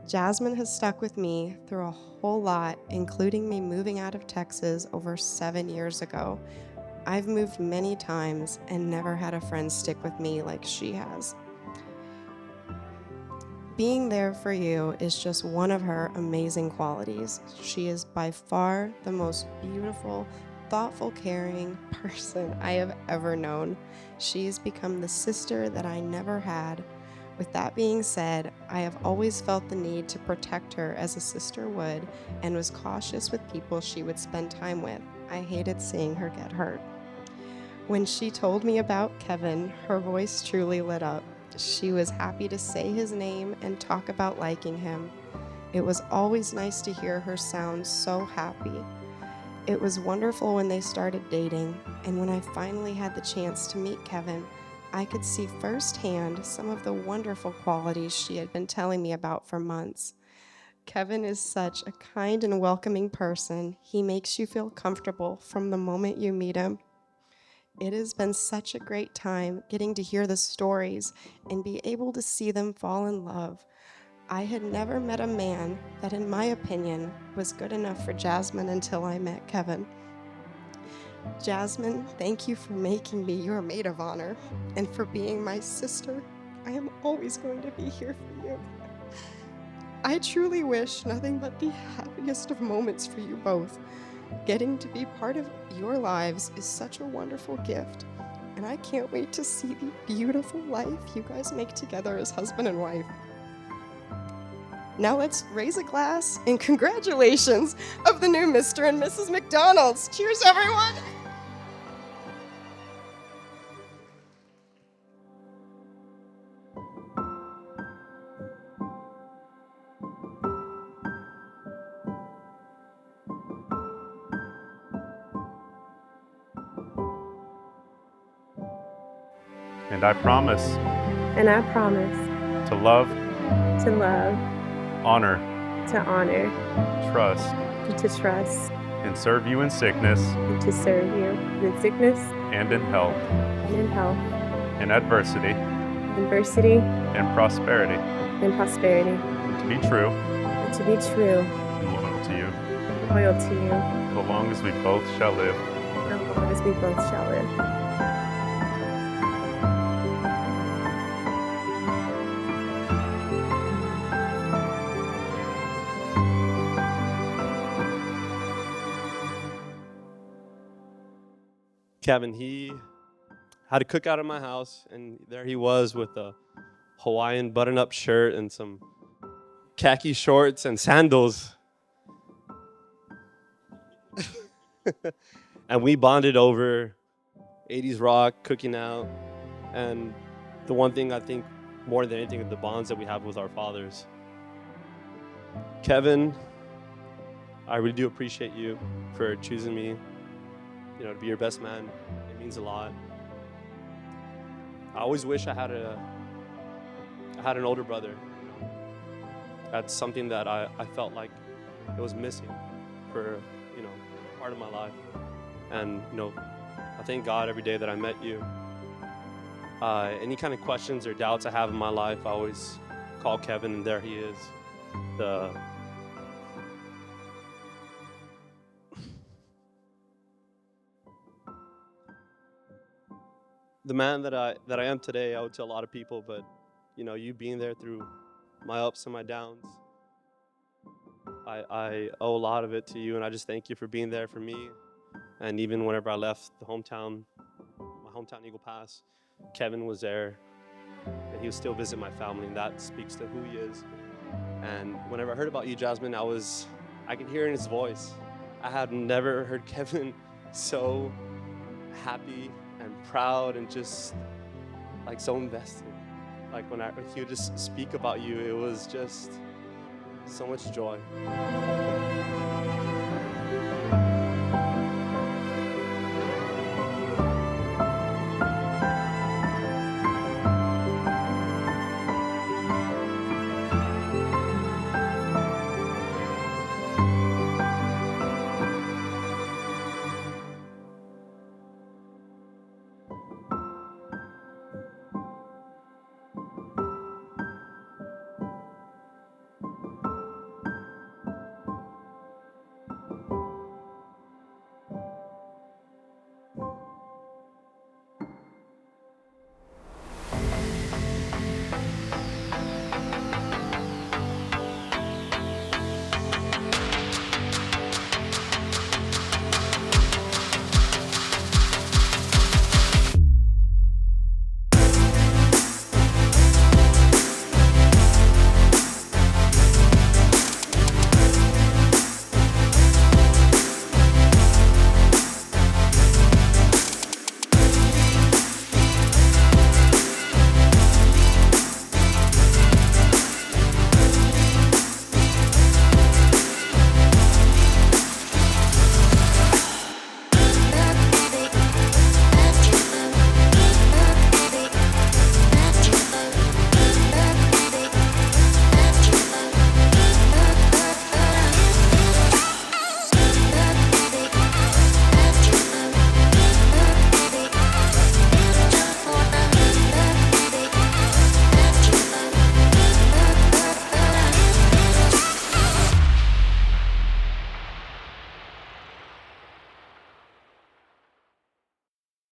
Jasmyn has stuck with me through a whole lot, including me moving out of Texas over 7 years ago. I've moved many times and never had a friend stick with me like she has. Being there for you is just one of her amazing qualities. She is by far the most beautiful, thoughtful, caring person I have ever known. She has become the sister that I never had. With that being said, I have always felt the need to protect her as a sister would and was cautious with people she would spend time with. I hated seeing her get hurt. When she told me about Kevin, her voice truly lit up. She was happy to say his name and talk about liking him. It was always nice to hear her sound so happy. It was wonderful when they started dating, and when I finally had the chance to meet Kevin, I could see firsthand some of the wonderful qualities she had been telling me about for months. Kevin is such a kind and welcoming person. He makes you feel comfortable from the moment you meet him. It has been such a great time getting to hear the stories and be able to see them fall in love. I had never met a man that, in my opinion, was good enough for Jasmyn until I met Kevin. Jasmyn, thank you for making me your maid of honor and for being my sister. I am always going to be here for you. I truly wish nothing but the happiest of moments for you both. Getting to be part of your lives is such a wonderful gift, and I can't wait to see the beautiful life you guys make together as husband and wife. Now let's raise a glass in congratulations of the new Mr. and Mrs. McDonald's. Cheers, everyone! And I promise And I promise to love, to love, honor, to honor, trust, to trust, and serve you in sickness and to serve you in sickness and in health, and in health, in adversity adversity and prosperity, and prosperity, and to be true and to be true, and loyal to you, loyal to you, so long as we both shall live. as long as we both shall live. Kevin, he had a cookout at my house, and there he was with a Hawaiian button-up shirt and some khaki shorts and sandals. And we bonded over 80s rock, cooking out, and the one thing I think more than anything, the bonds that we have with our fathers. Kevin, I really do appreciate you for choosing me, to be your best man. It means a lot. I always wish I had an older brother. That's something that I felt like it was missing for, part of my life. And, I thank God every day that I met you. Any kind of questions or doubts I have in my life, I always call Kevin, and there he is. The man that I am today, I owe to a lot of people, but you being there through my ups and my downs, I owe a lot of it to you, and I just thank you for being there for me. And even whenever I left my hometown, Eagle Pass, Kevin was there, and he would still visit my family, and that speaks to who he is. And whenever I heard about you, Jasmyn, I could hear in his voice. I had never heard Kevin so happy and proud and just like so invested. Like when he would just speak about you, it was just so much joy.